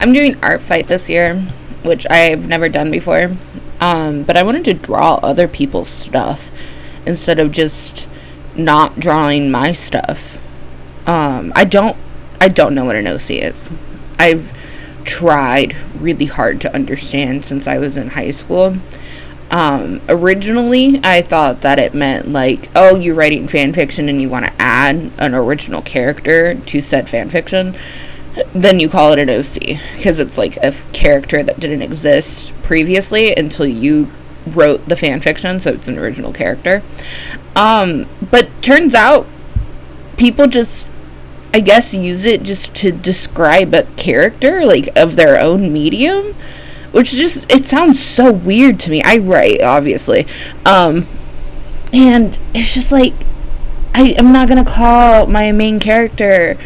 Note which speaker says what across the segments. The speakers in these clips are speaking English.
Speaker 1: I'm doing art fight this year, which I've never done before. But I wanted to draw other people's stuff instead of just not drawing my stuff. I don't know what an OC is. I've tried really hard to understand since I was in high school. Originally, I thought that it meant like, oh, you're writing fan fiction and you want to add an original character to said fan fiction. Then you call it an OC because it's like a character that didn't exist previously until you wrote the fan fiction, so it's an original character. But turns out people just, I guess, use it just to describe a character, like, of their own medium, which just, it sounds so weird to me. I write, obviously. And it's just like, I'm not gonna call my main character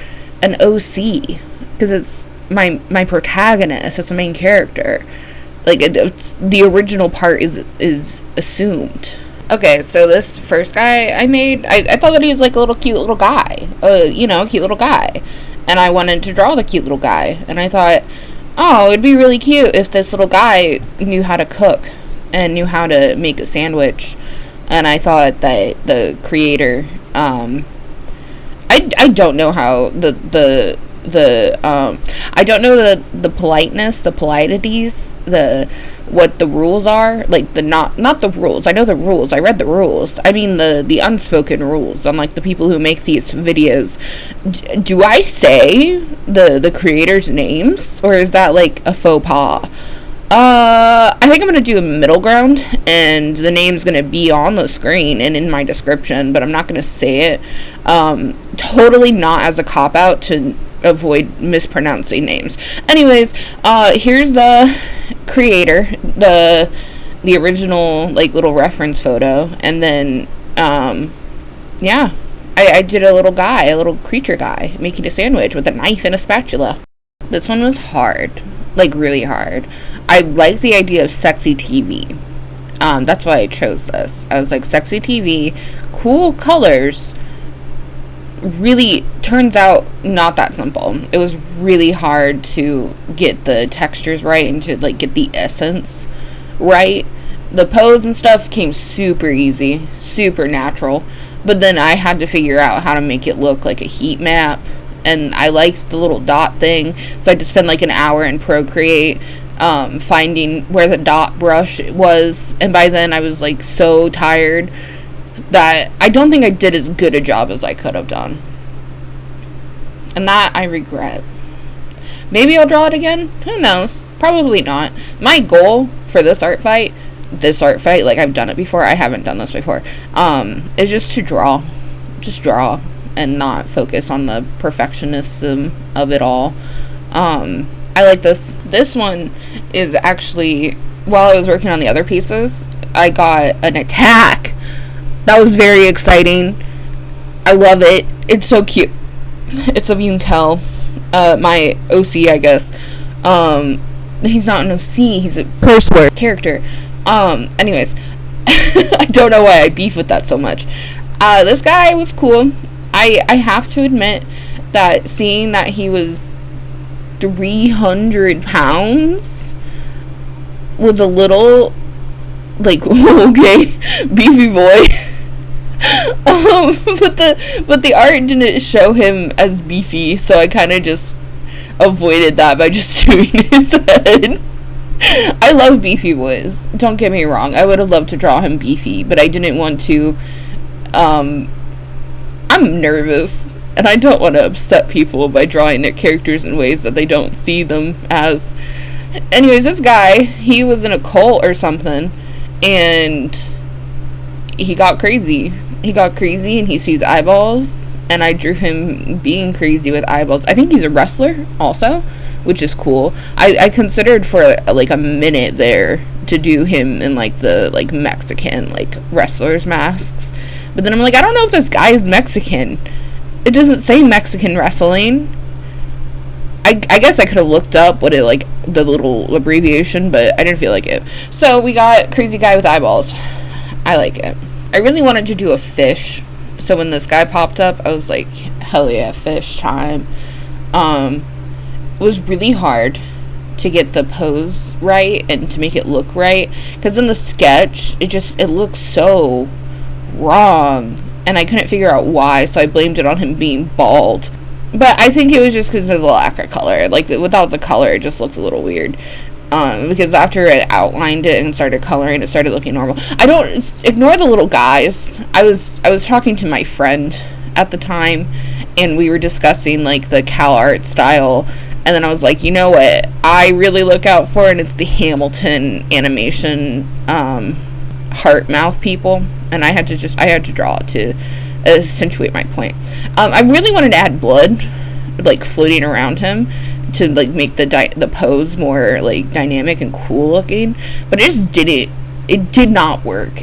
Speaker 1: an OC because it's my protagonist. It's the main character. Like, it's the original part is assumed. Okay, so this first guy I made, I thought that he was like a little cute little guy. Cute little guy. And I wanted to draw the cute little guy. And I thought, oh, it'd be really cute if this little guy knew how to cook and knew how to make a sandwich. And I thought that the creator, I don't know how I don't know the politeness, the politities, what the rules are, like not the rules. I know the rules. I read the rules. I mean the unspoken rules. Unlike the people who make these videos, do I say the creators' names, or is that like a faux pas? I think I'm gonna do a middle ground, and the name's gonna be on the screen and in my description, but I'm not gonna say it. Totally not as a cop-out to avoid mispronouncing names. Anyways, here's the creator, the original, like, little reference photo, and then, yeah, I did a little creature guy making a sandwich with a knife and a spatula. This one was hard, like, really hard. I like the idea of sexy TV. That's why I chose this. I was like, sexy TV, cool colors. Really turns out not that simple. It was really hard to get the textures right and to, like, get the essence right. The pose and stuff came super easy, super natural, but then I had to figure out how to make it look like a heat map. And I liked the little dot thing, so I had to spend like an hour in Procreate finding where the dot brush was, and by then I was like so tired that I don't think I did as good a job as I could have done. And that I regret. Maybe I'll draw it again. Who knows? Probably not. My goal for this art fight, like, I've done it before. I haven't done this before. Is just to draw. Just draw and not focus on the perfectionism of it all. I like this. This one is actually, while I was working on the other pieces, I got an attack. That was very exciting. I love it. It's so cute. It's of Yunkel, my OC, I guess. He's not an OC. He's a curse word character. Anyways, I don't know why I beef with that so much. This guy was cool. I have to admit that seeing that he was 300 pounds was a little like, okay, beefy boy. But the art didn't show him as beefy, so I kind of just avoided that by just doing his head. I love beefy boys, don't get me wrong. I would have loved to draw him beefy, but I didn't want to. I'm nervous, and I don't want to upset people by drawing their characters in ways that they don't see them as. Anyways, this guy, he was in a cult or something, and he got crazy. And he sees eyeballs, and I drew him being crazy with eyeballs. I think he's a wrestler also, which is cool. I considered for like a minute there to do him in like the like Mexican like wrestlers masks, but then I'm like, I don't know if this guy is Mexican. It doesn't say Mexican wrestling. I guess I could have looked up what it, like, the little abbreviation, but I didn't feel like it. So we got crazy guy with eyeballs. I like it. I really wanted to do a fish, so when this guy popped up, I was like, hell yeah, fish time. It was really hard. to get the pose right and to make it look right, because in the sketch it looks so wrong, and I couldn't figure out why, so I blamed it on him being bald. But I think it was just because there's a lack of color. Like, without the color, it just looks a little weird. Because after I outlined it and started coloring, it started looking normal. I don't ignore the little guys. I was talking to my friend at the time, and we were discussing like the Cal art style, and then I was like, you know what I really look out for, and it's the Hamilton animation heart mouth people, and I had to draw it to accentuate my point. I really wanted to add blood like floating around him to like make the pose more like dynamic and cool looking, but it did not work,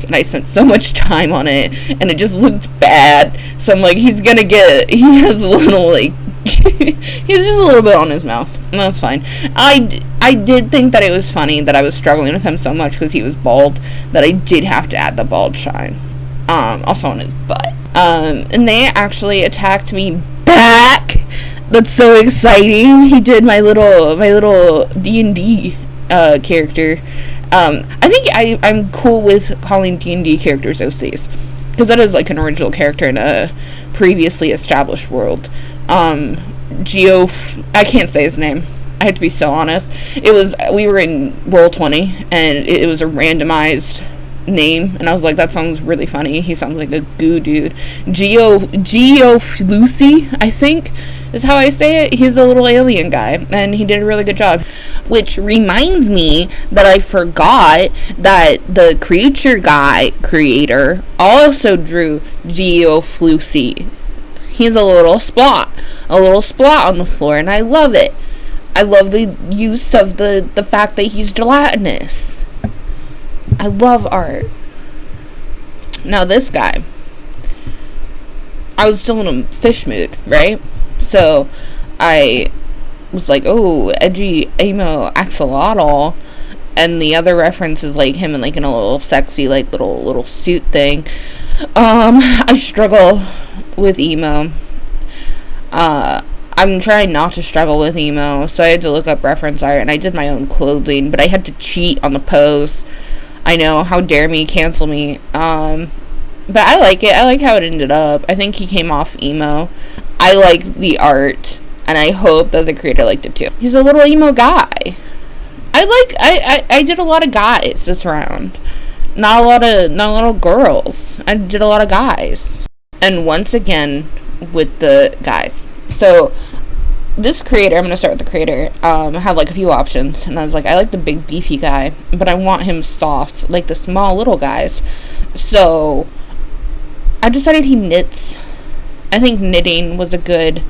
Speaker 1: and I spent so much time on it, and it just looked bad. So I'm like, he has a little like he's just a little bit on his mouth, and that's fine. I did think that it was funny that I was struggling with him so much because he was bald that I did have to add the bald shine, also on his butt. And they actually attacked me back. That's so exciting. He did my little D&D character. I think I'm cool with calling D&D characters OCs, because that is like an original character in a previously established world. I can't say his name. I have to be so honest. We were in Roll20, and it was a randomized name, and I was like, that sounds really funny. He sounds like a goo dude. Geoflucy, I think is how I say it. He's a little alien guy, and he did a really good job. Which reminds me that I forgot that the creator also drew Geoflucy. He's a little splot on the floor, and I love it. I love the use of the fact that he's gelatinous. I love art. Now this guy, I was still in a fish mood, right? So I was like, oh, edgy emo axolotl, and the other reference is like him in like in a little sexy like little suit thing. I struggle with emo. I'm trying not to struggle with emo, so I had to look up reference art, and I did my own clothing, but I had to cheat on the pose. I know, how dare me, cancel me. But I like it. I like how it ended up. I think he came off emo. I like the art, and I hope that the creator liked it too. He's a little emo guy. I did a lot of guys this round. Not a lot of girls. I did a lot of guys. And once again, with the guys. So, this creator, I'm going to start with the creator, had like a few options, and I was like, I like the big beefy guy, but I want him soft, like the small little guys. So, I decided he knits. I think knitting was a good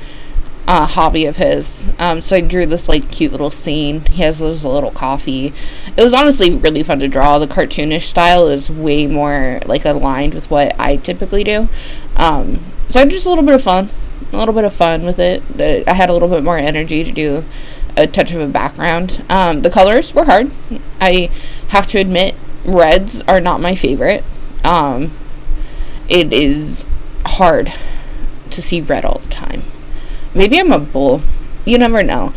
Speaker 1: hobby of his. So I drew this like cute little scene. He has this little coffee. It was honestly really fun to draw. The cartoonish style is way more like aligned with what I typically do. So I did just a little bit of fun with it. I had a little bit more energy to do a touch of a background. The colors were hard. I have to admit, reds are not my favorite. It is hard to see red all the time. Maybe I'm a bull. You never know.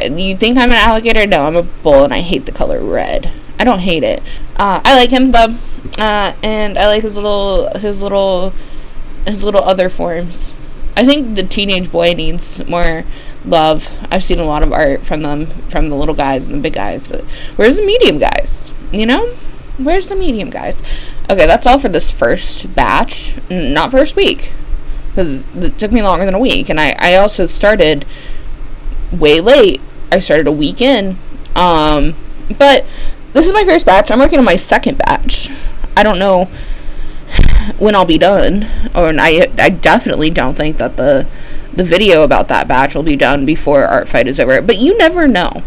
Speaker 1: You think I'm an alligator? No, I'm a bull, and I hate the color red. I don't hate it. I like him though, and I like his little other forms. I think the teenage boy needs more love. I've seen a lot of art from them, from the little guys and the big guys, but where's the medium guys? You know? Where's the medium guys? Okay, that's all for this first batch. Not first week, because it took me longer than a week, and I also started way late. I started a week in. But this is my first batch. I'm working on my second batch. I don't know when I'll be done, I definitely don't think that the video about that batch will be done before Art Fight is over, but you never know.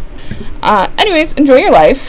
Speaker 1: Anyways, enjoy your life.